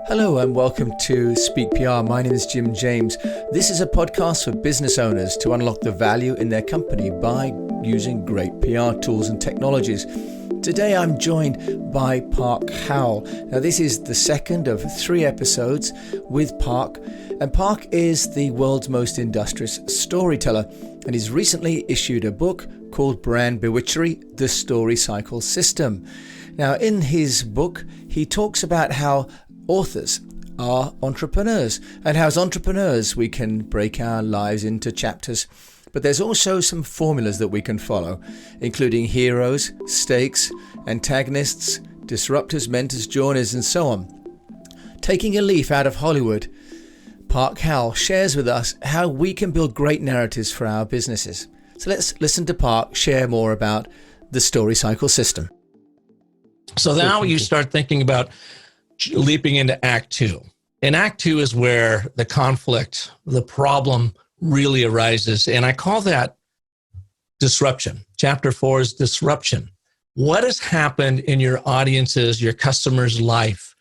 Hello and welcome to Speak PR. My name is Jim James. This is a podcast for business owners to unlock the value in their company by using great PR tools and technologies. Today I'm joined by Park Howell. Now this is the second of 3 episodes with Park, and Park is the world's most industrious storyteller, and he's recently issued a book called Brand Bewitchery, The Story Cycle System. Now in his book he talks about how authors are entrepreneurs, and how as entrepreneurs we can break our lives into chapters. But there's also some formulas that we can follow, including heroes, stakes, antagonists, disruptors, mentors, joiners, and so on. Taking a leaf out of Hollywood, Park Howell shares with us how we can build great narratives for our businesses. So let's listen to Park share more about the story cycle system. So now you start thinking about leaping into Act 2. And Act 2 is where the conflict, the problem really arises. And I call that disruption. Chapter 4 is disruption. What has happened in your audience's, your customer's life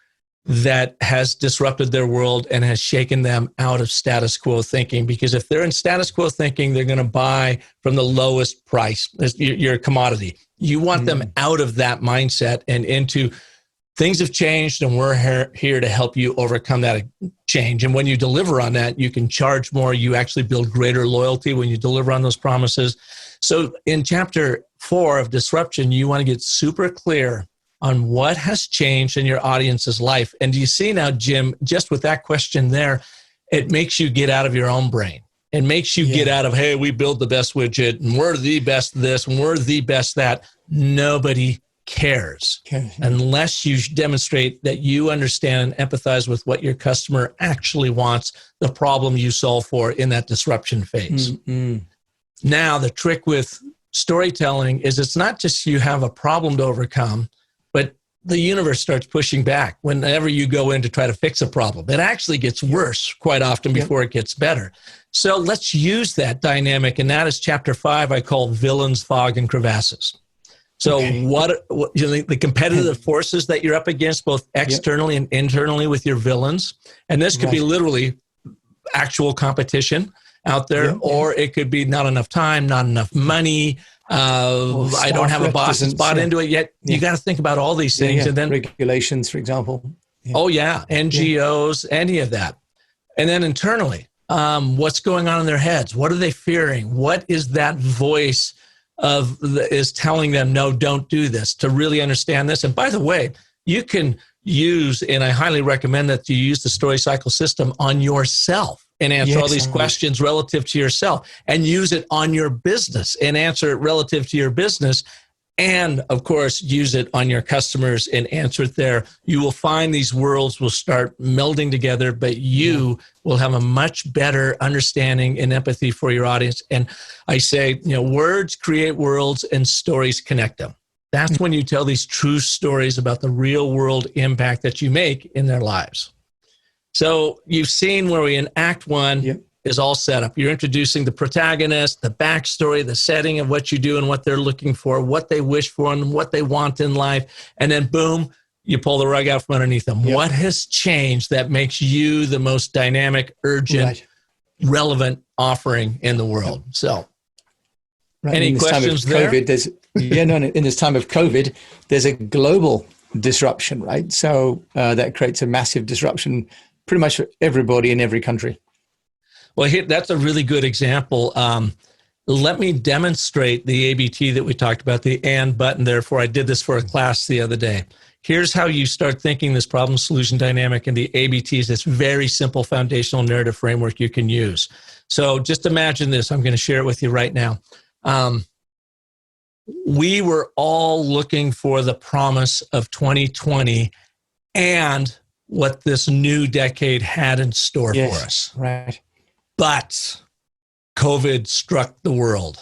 that has disrupted their world and has shaken them out of status quo thinking? Because if they're in status quo thinking, they're going to buy from the lowest price, your commodity. You want them out of that mindset and into things have changed, and we're here to help you overcome that change. And when you deliver on that, you can charge more. You actually build greater loyalty when you deliver on those promises. So in chapter 4 of disruption, you want to get super clear on what has changed in your audience's life. And do you see now, Jim, just with that question there, it makes you get out of your own brain. It makes you get out of, hey, we build the best widget, and we're the best this, and we're the best that. Nobody cares unless you demonstrate that you understand and empathize with what your customer actually wants, the problem you solve for in that disruption phase. Now, the trick with storytelling is it's not just you have a problem to overcome, but the universe starts pushing back whenever you go in to try to fix a problem. It actually gets worse quite often before it gets better. So let's use that dynamic, and that is chapter 5 I call villains, fog, and crevasses. So what you know, the competitive forces that you're up against, both externally and internally with your villains, and this could be literally actual competition out there, or it could be not enough time, not enough money. I don't have a boss that's bought into it yet. You got to think about all these things, and then regulations, for example. NGOs, any of that, and then internally, what's going on in their heads? What are they fearing? What is that voice is telling them, no, don't do this, to really understand this? And by the way, you can use, and I highly recommend that you use the story cycle system on yourself and answer all these questions relative to yourself, and use it on your business and answer it relative to your business. And of course, use it on your customers and answer it there. You will find these worlds will start melding together, but you will have a much better understanding and empathy for your audience. And I say, words create worlds and stories connect them. That's when you tell these true stories about the real world impact that you make in their lives. So you've seen where we in Act 1 is all set up. You're introducing the protagonist, the backstory, the setting of what you do and what they're looking for, what they wish for and what they want in life. And then boom, you pull the rug out from underneath them. What has changed that makes you the most dynamic, urgent, relevant offering in the world? So any questions there? In this time of COVID, there's a global disruption, right? So that creates a massive disruption pretty much for everybody in every country. Well, that's a really good example. Let me demonstrate the ABT that we talked about, the and button there, for I did this for a class the other day. Here's how you start thinking this problem solution dynamic and the ABTs, this very simple foundational narrative framework you can use. So just imagine this. I'm going to share it with you right now. We were all looking for the promise of 2020 and what this new decade had in store for us. Right. But COVID struck the world.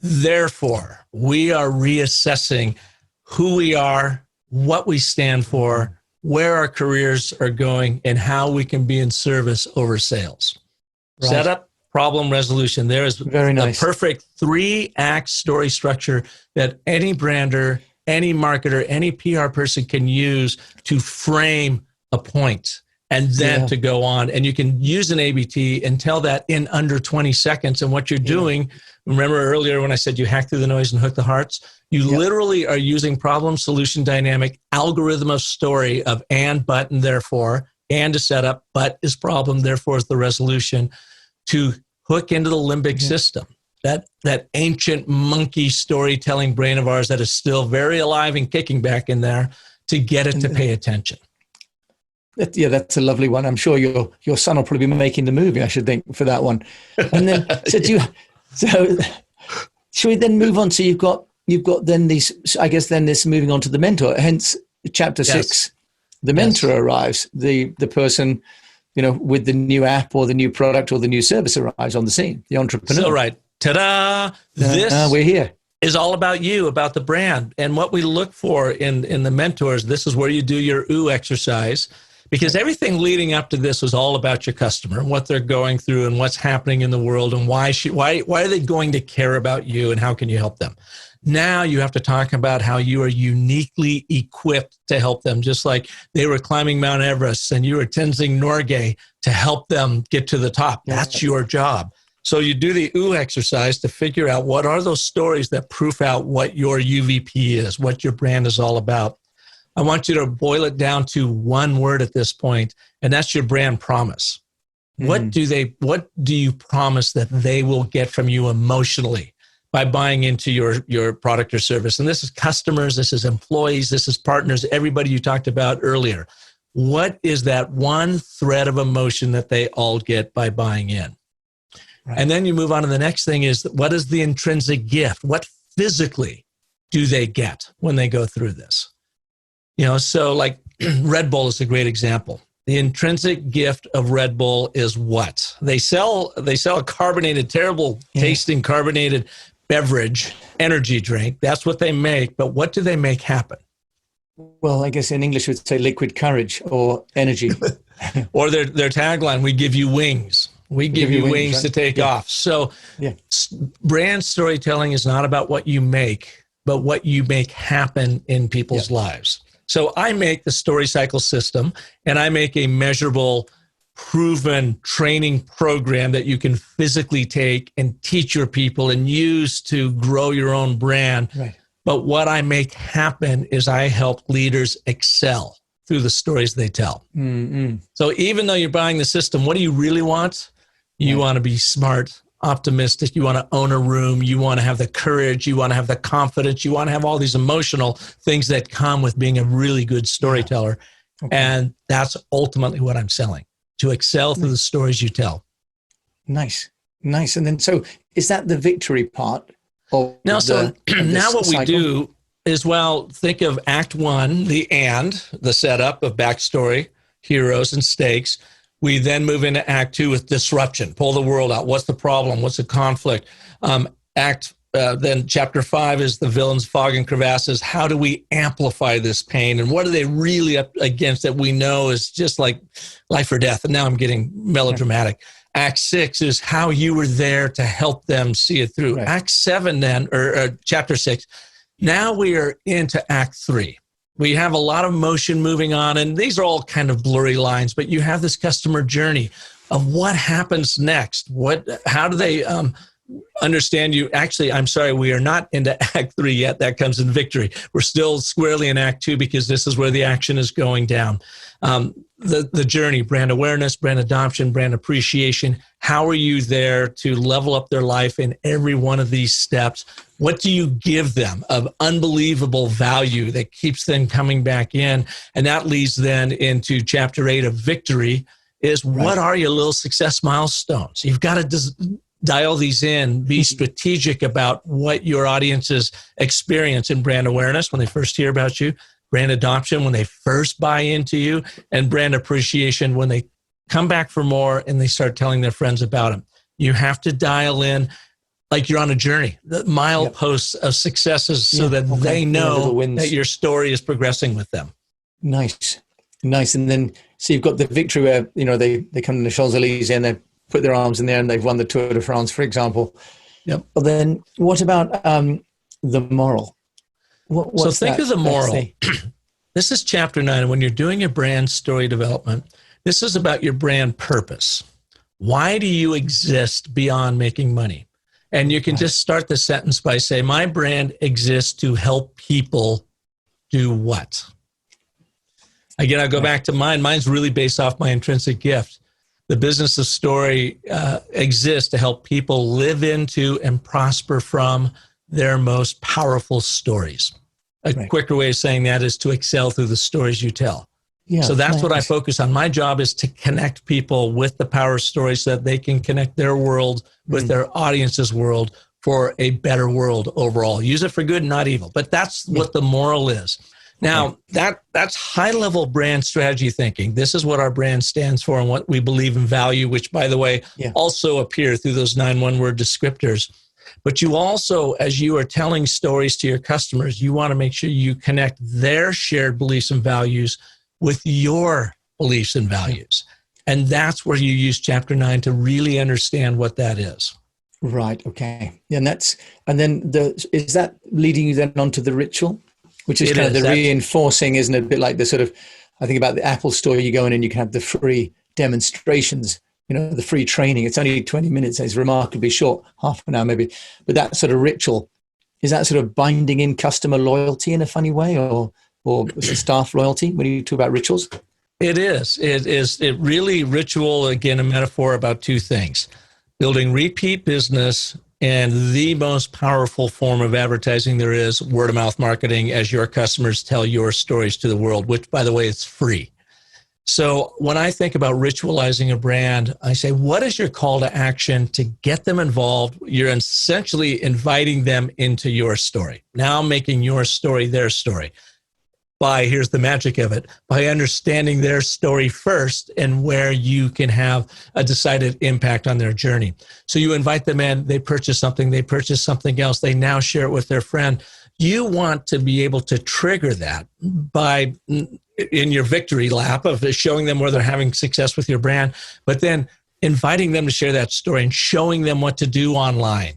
Therefore, we are reassessing who we are, what we stand for, where our careers are going, and how we can be in service over sales. Setup, problem, resolution. There is very nice. A perfect 3-act story structure that any brander, any marketer, any PR person can use to frame a point and then to go on. And you can use an ABT and tell that in under 20 seconds. And what you're doing, remember earlier when I said you hack through the noise and hook the hearts? You literally are using problem, solution, dynamic, algorithm of story of and, but, and therefore, and is setup, but is problem, therefore is the resolution, to hook into the limbic system. That ancient monkey storytelling brain of ours that is still very alive and kicking back in there, to get it to pay attention. That's a lovely one. I'm sure your son will probably be making the movie, I should think, for that one. And then, so should we then move on? So you've got then these, I guess then this moving on to the mentor, hence chapter 6, the mentor arrives, the person, with the new app or the new product or the new service arrives on the scene, the entrepreneur. So right. Ta-da! This we're here. Is all about you, about the brand. And what we look for in the mentors, this is where you do your ooh exercise, because everything leading up to this was all about your customer, what they're going through and what's happening in the world and why are they going to care about you and how can you help them? Now you have to talk about how you are uniquely equipped to help them, just like they were climbing Mount Everest and you were Tenzing Norgay to help them get to the top. That's your job. So you do the ooh exercise to figure out what are those stories that proof out what your UVP is, what your brand is all about. I want you to boil it down to one word at this point, and that's your brand promise. What do you promise that they will get from you emotionally by buying into your product or service? And this is customers, this is employees, this is partners, everybody you talked about earlier. What is that one thread of emotion that they all get by buying in? Right. And then you move on to the next thing is, what is the intrinsic gift? What physically do they get when they go through this? So like Red Bull is a great example. The intrinsic gift of Red Bull is what? They sell a carbonated, terrible tasting carbonated beverage, energy drink. That's what they make. But what do they make happen? Well, I guess in English we'd say liquid courage or energy. Or their tagline, we give you wings. We give you wings right? to take off. So brand storytelling is not about what you make, but what you make happen in people's lives. So I make the story cycle system, and I make a measurable, proven training program that you can physically take and teach your people and use to grow your own brand. Right. But what I make happen is I help leaders excel through the stories they tell. Mm-hmm. So even though you're buying the system, what do you really want? You want to be smart, optimistic. You want to own a room. You want to have the courage. You want to have the confidence. You want to have all these emotional things that come with being a really good storyteller. Okay. And that's ultimately what I'm selling, to excel through the stories you tell. Nice. And then, so is that the victory part? Now what we do is, think of Act 1, the setup of backstory, heroes, and stakes. We then move into Act 2 with disruption, pull the world out. What's the problem? What's the conflict? Then Chapter 5 is the villains, fog and crevasses. How do we amplify this pain? And what are they really up against that we know is just like life or death? And now I'm getting melodramatic. Act 6 is how you were there to help them see it through. Right. Act 7 then, or Chapter 6, now we are into Act 3. We have a lot of motion moving on, and these are all kind of blurry lines, but you have this customer journey of what happens next. How do they understand you? Actually, I'm sorry, we are not into Act 3 yet. That comes in victory. We're still squarely in Act 2 because this is where the action is going down. The journey, brand awareness, brand adoption, brand appreciation. How are you there to level up their life in every one of these steps? What do you give them of unbelievable value that keeps them coming back in? And that leads then into Chapter 8 of victory is what are your little success milestones? You've got to dial these in, be strategic about what your audiences experience in brand awareness when they first hear about you, brand adoption when they first buy into you, and brand appreciation when they come back for more and they start telling their friends about them. You have to dial in like you're on a journey, the mileposts of successes so that they know that your story is progressing with them. Nice. And then, so you've got the victory where, they come to the Champs-Élysées and they put their arms in there and they've won the Tour de France, for example. Yep. But then what about the moral? So think of the moral. This is chapter 9. And when you're doing your brand story development, this is about your brand purpose. Why do you exist beyond making money? And you can just start the sentence by saying, my brand exists to help people do what? Again, I'll go back to mine. Mine's really based off my intrinsic gift. The business of story exists to help people live into and prosper from their most powerful stories. A quicker way of saying that is to excel through the stories you tell. Yeah, so that's what I focus on. My job is to connect people with the power stories so that they can connect their world with their audience's world for a better world overall. Use it for good, not evil. But that's what the moral is. Now, that's high-level brand strategy thinking. This is what our brand stands for and what we believe and value, which, by the way, also appear through those 9 one-word descriptors. But you also, as you are telling stories to your customers, you want to make sure you connect their shared beliefs and values with your beliefs and values. And that's where you use chapter 9 to really understand what that is. Right. Okay. And then is that leading you then onto the ritual, which is the reinforcing, isn't it? A bit like the sort of, I think about the Apple store, you go in and you can have the free demonstrations, the free training. It's only 20 minutes. It's remarkably short, half an hour maybe. But that sort of ritual, is that sort of binding in customer loyalty in a funny way, or staff loyalty when you talk about rituals? It is. It really, ritual, again, a metaphor about 2 things. Building repeat business, and the most powerful form of advertising there is word of mouth marketing as your customers tell your stories to the world, which, by the way, is free. So when I think about ritualizing a brand, I say, what is your call to action to get them involved? You're essentially inviting them into your story. Now making your story their story. Here's the magic of it, by understanding their story first and where you can have a decided impact on their journey. So you invite them in, they purchase something else, they now share it with their friend. You want to be able to trigger that by, in your victory lap of showing them where they're having success with your brand, but then inviting them to share that story and showing them what to do online,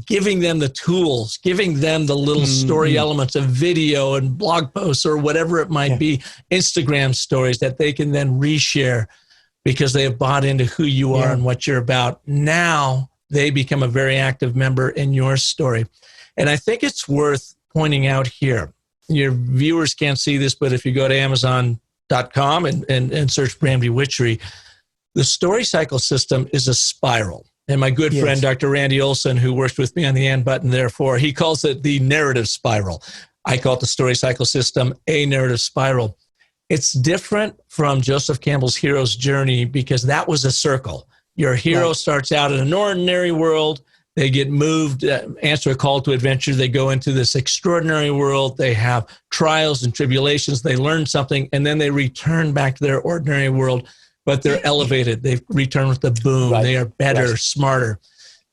giving them the tools, giving them the little story elements of video and blog posts or whatever it might be, Instagram stories that they can then reshare because they have bought into who you are and what you're about. Now they become a very active member in your story. And I think it's worth pointing out here, your viewers can't see this, but if you go to Amazon.com and search brand bewitchery, the story cycle system is a spiral. And my good friend, Dr. Randy Olson, who worked with me on the N button, therefore, he calls it the narrative spiral. I call it the story cycle system, a narrative spiral. It's different from Joseph Campbell's hero's journey because that was a circle. Your hero starts out in an ordinary world. They get moved, answer a call to adventure. They go into this extraordinary world. They have trials and tribulations. They learn something, and then they return back to their ordinary world. But they're elevated. They've returned with the boom. They are better, smarter.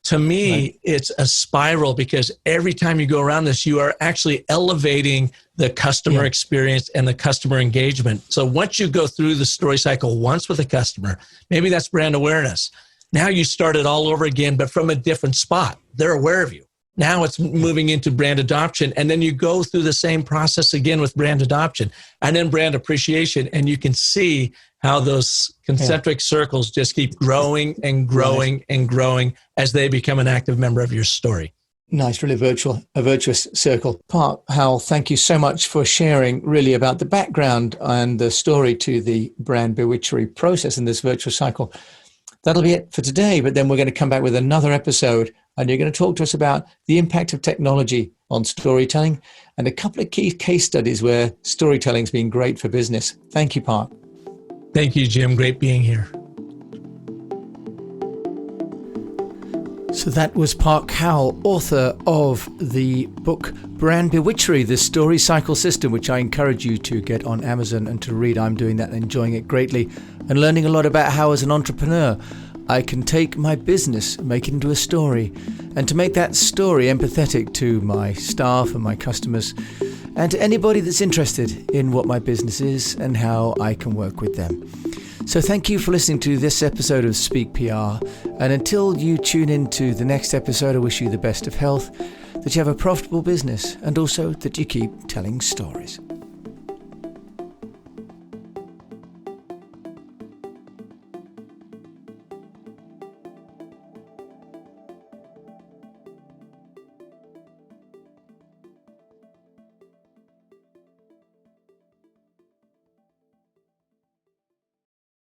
To me, it's a spiral because every time you go around this, you are actually elevating the customer experience and the customer engagement. So once you go through the story cycle once with a customer, maybe that's brand awareness. Now you start it all over again, but from a different spot. They're aware of you. Now it's moving into brand adoption. And then you go through the same process again with brand adoption and then brand appreciation. And you can see how those concentric circles just keep growing and growing and growing as they become an active member of your story. Nice, really a virtuous circle. Hal, thank you so much for sharing really about the background and the story to the brand bewitchery process in this virtuous cycle. That'll be it for today, but then we're going to come back with another episode and you're going to talk to us about the impact of technology on storytelling and a couple of key case studies where storytelling's been great for business. Thank you, Park. Thank you, Jim. Great being here. So that was Park Howell, author of the book Brand Bewitchery, the Story Cycle System, which I encourage you to get on Amazon and to read. I'm doing that and enjoying it greatly and learning a lot about how, as an entrepreneur, I can take my business, make it into a story, and to make that story empathetic to my staff and my customers and to anybody that's interested in what my business is and how I can work with them. So thank you for listening to this episode of Speak PR. And until you tune into the next episode, I wish you the best of health, that you have a profitable business, and also that you keep telling stories.